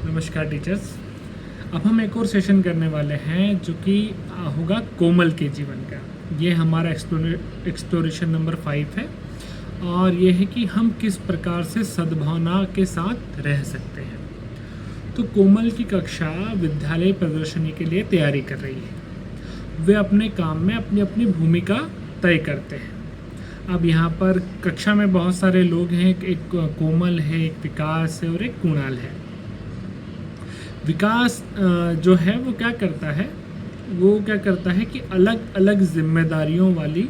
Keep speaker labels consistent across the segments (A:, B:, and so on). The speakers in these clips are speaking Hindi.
A: नमस्कार टीचर्स। अब हम एक और सेशन करने वाले हैं जो कि होगा कोमल के जीवन का। ये हमारा एक्सप्लोरेशन नंबर 5 है और ये है कि हम किस प्रकार से सद्भावना के साथ रह सकते हैं। तो कोमल की कक्षा विद्यालय प्रदर्शनी के लिए तैयारी कर रही है। वे अपने काम में अपनी अपनी भूमिका तय करते हैं। अब यहाँ पर कक्षा में बहुत सारे लोग हैं, एक कोमल है, एक विकास है और एक कुणाल है। विकास जो है वो क्या करता है कि अलग अलग जिम्मेदारियों वाली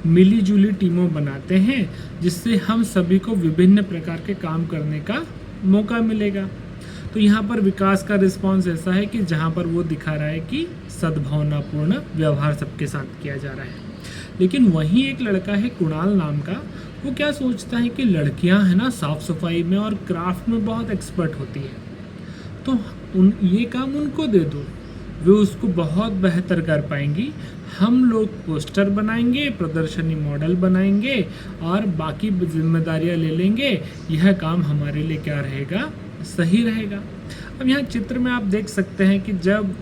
A: मिली-जुली टीमों बनाते हैं जिससे हम सभी को विभिन्न प्रकार के काम करने का मौका मिलेगा। तो यहाँ पर विकास का रिस्पॉन्स ऐसा है कि जहाँ पर वो दिखा रहा है कि सद्भावनापूर्ण व्यवहार सबके साथ किया जा रहा है। लेकिन वहीं एक लड़का है कुणाल नाम का, वो क्या सोचता है कि लड़कियाँ है ना साफ सफाई में और क्राफ्ट में बहुत एक्सपर्ट होती है, तो ये काम उनको दे दो, वे उसको बहुत बेहतर कर पाएंगी। हम लोग पोस्टर बनाएंगे, प्रदर्शनी मॉडल बनाएंगे और बाकी जिम्मेदारियां ले लेंगे। यह काम हमारे लिए क्या रहेगा, सही रहेगा। अब यहाँ चित्र में आप देख सकते हैं कि जब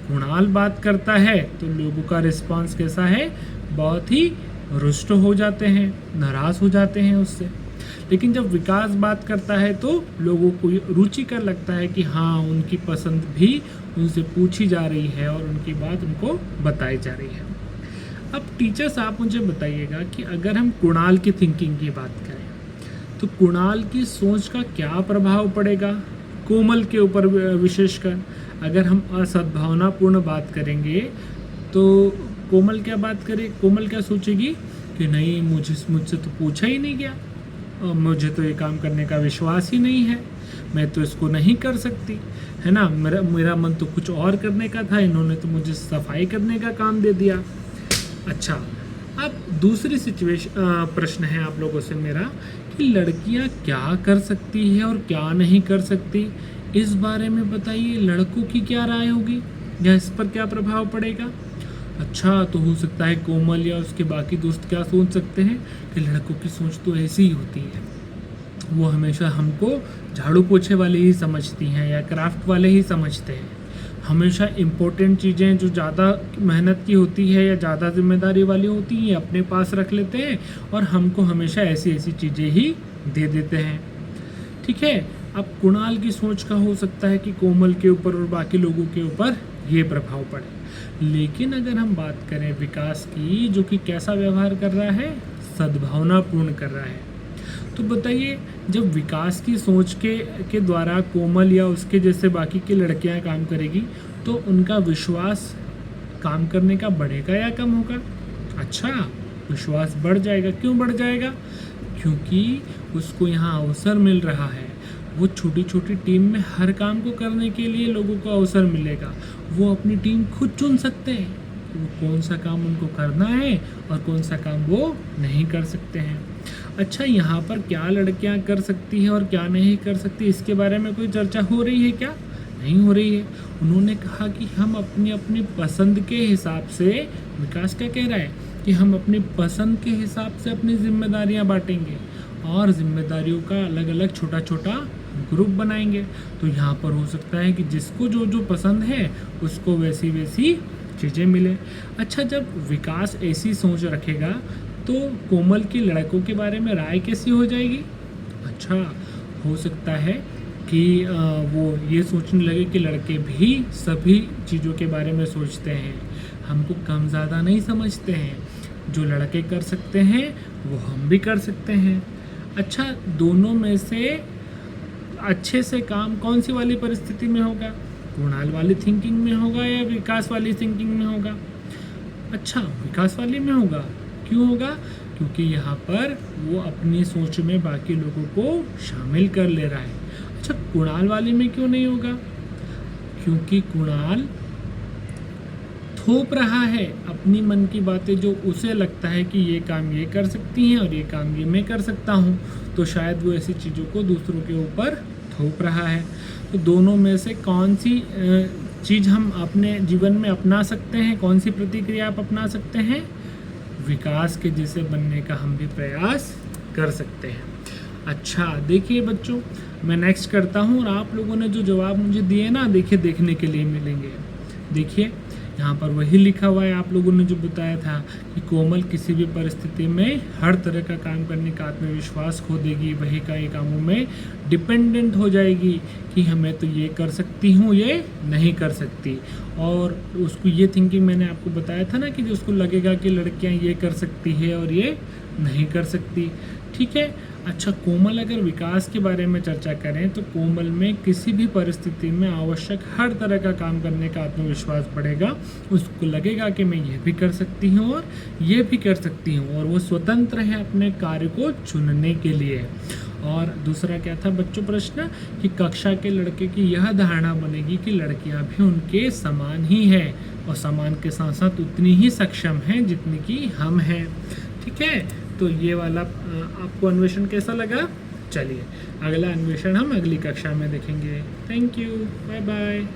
A: कुणाल बात करता है तो लोगों का रिस्पांस कैसा है, बहुत ही रुष्ट हो जाते हैं, नाराज़ हो जाते हैं उससे। लेकिन जब विकास बात करता है तो लोगों को रुचिकर लगता है कि हाँ, उनकी पसंद भी उनसे पूछी जा रही है और उनकी बात उनको बताई जा रही है। अब टीचर्स आप मुझे बताइएगा कि अगर हम कुणाल की थिंकिंग की बात करें तो कुणाल की सोच का क्या प्रभाव पड़ेगा कोमल के ऊपर। विशेषकर अगर हम असद्भावनापूर्ण बात करेंगे तो कोमल क्या सोचेगी कि नहीं, मुझसे तो पूछा ही नहीं गया, मुझे तो ये काम करने का विश्वास ही नहीं है, मैं तो इसको नहीं कर सकती, है ना। मेरा मन तो कुछ और करने का था, इन्होंने तो मुझे सफाई करने का काम दे दिया। अच्छा, अब दूसरी प्रश्न है आप लोगों से मेरा कि लड़कियां क्या कर सकती है और क्या नहीं कर सकती, इस बारे में बताइए। लड़कों की क्या राय होगी या इस पर क्या प्रभाव पड़ेगा। अच्छा, तो हो सकता है कोमल या उसके बाकी दोस्त क्या सोच सकते हैं कि लड़कों की सोच तो ऐसी ही होती है, वो हमेशा हमको झाड़ू पोछे वाले ही समझती हैं या क्राफ्ट वाले ही समझते हैं। हमेशा इम्पोर्टेंट चीज़ें जो ज़्यादा मेहनत की होती है या ज़्यादा जिम्मेदारी वाली होती हैं अपने पास रख लेते हैं और हमको हमेशा ऐसी चीज़ें ही दे देते हैं। ठीक है। अब कुणाल की सोच का हो सकता है कि कोमल के ऊपर और बाकी लोगों के ऊपर ये प्रभाव पड़े। लेकिन अगर हम बात करें विकास की, जो कि कैसा व्यवहार कर रहा है, सद्भावनापूर्ण कर रहा है, तो बताइए जब विकास की सोच के द्वारा कोमल या उसके जैसे बाकी की लड़कियां काम करेगी तो उनका विश्वास काम करने का बढ़ेगा या कम होगा। अच्छा, विश्वास बढ़ जाएगा। क्यों बढ़ जाएगा? क्योंकि उसको यहाँ अवसर मिल रहा है। वो छोटी छोटी टीम में हर काम को करने के लिए लोगों को अवसर मिलेगा। वो अपनी टीम खुद चुन सकते हैं वो कौन सा काम उनको करना है और कौन सा काम वो नहीं कर सकते हैं। अच्छा, यहाँ पर क्या लड़कियाँ कर सकती हैं और क्या नहीं कर सकती, इसके बारे में कोई चर्चा हो रही है क्या? नहीं हो रही है। उन्होंने कहा कि हम अपनी अपनी पसंद के हिसाब से, विकास क्या कह रहा है कि हम अपनी पसंद के हिसाब से अपनी जिम्मेदारियाँ बांटेंगे और जिम्मेदारियों का अलग अलग छोटा छोटा ग्रुप बनाएंगे। तो यहाँ पर हो सकता है कि जिसको जो जो पसंद है उसको वैसी चीज़ें मिले। अच्छा, जब विकास ऐसी सोच रखेगा तो कोमल की लड़कों के बारे में राय कैसी हो जाएगी। अच्छा, हो सकता है कि वो ये सोचने लगे कि लड़के भी सभी चीज़ों के बारे में सोचते हैं, हमको कम ज़्यादा नहीं समझते हैं, जो लड़के कर सकते हैं वो हम भी कर सकते हैं। अच्छा, दोनों में से अच्छे से काम कौन सी वाली परिस्थिति में होगा, कुणाल वाली थिंकिंग में होगा या विकास वाली थिंकिंग में होगा। अच्छा, विकास वाली में होगा। क्यों होगा? क्योंकि यहाँ पर वो अपनी सोच में बाकी लोगों को शामिल कर ले रहा है। अच्छा, कुणाल वाली में क्यों नहीं होगा? क्योंकि कुणाल थोप रहा है अपनी मन की बातें, जो उसे लगता है कि ये काम ये कर सकती हैं और ये काम ये मैं कर सकता हूँ, तो शायद वो ऐसी चीज़ों को दूसरों के ऊपर थोप रहा है। तो दोनों में से कौन सी चीज़ हम अपने जीवन में अपना सकते हैं, कौन सी प्रतिक्रिया आप अपना सकते हैं? विकास के जैसे बनने का हम भी प्रयास कर सकते हैं। अच्छा देखिए बच्चों, मैं नेक्स्ट करता हूँ और आप लोगों ने जो जवाब मुझे दिए ना, देखिए देखने के लिए मिलेंगे। देखिए यहाँ पर वही लिखा हुआ है, आप लोगों ने जो बताया था कि कोमल किसी भी परिस्थिति में हर तरह का काम करने का आत्मविश्वास खो देगी, वही कई कामों में डिपेंडेंट हो जाएगी कि हमें तो ये कर सकती हूँ, ये नहीं कर सकती। और उसको ये थिंकिंग मैंने आपको बताया था ना कि जो उसको लगेगा कि लड़कियाँ ये कर सकती है और ये नहीं कर सकती। ठीक है। अच्छा, कोमल अगर विकास के बारे में चर्चा करें तो कोमल में किसी भी परिस्थिति में आवश्यक हर तरह का काम करने का आत्मविश्वास बढ़ेगा। उसको लगेगा कि मैं ये भी कर सकती हूँ और ये भी कर सकती हूँ, और वो स्वतंत्र है अपने कार्य को चुनने के लिए। और दूसरा क्या था बच्चों प्रश्न, कि कक्षा के लड़के की यह धारणा बनेगी कि लड़कियां भी उनके समान ही हैं और समान के साथ साथ उतनी ही सक्षम हैं जितनी कि हम हैं। ठीक है, तो ये वाला आपको अन्वेषण कैसा लगा? चलिए अगला अन्वेषण हम अगली कक्षा में देखेंगे। Thank you, bye bye.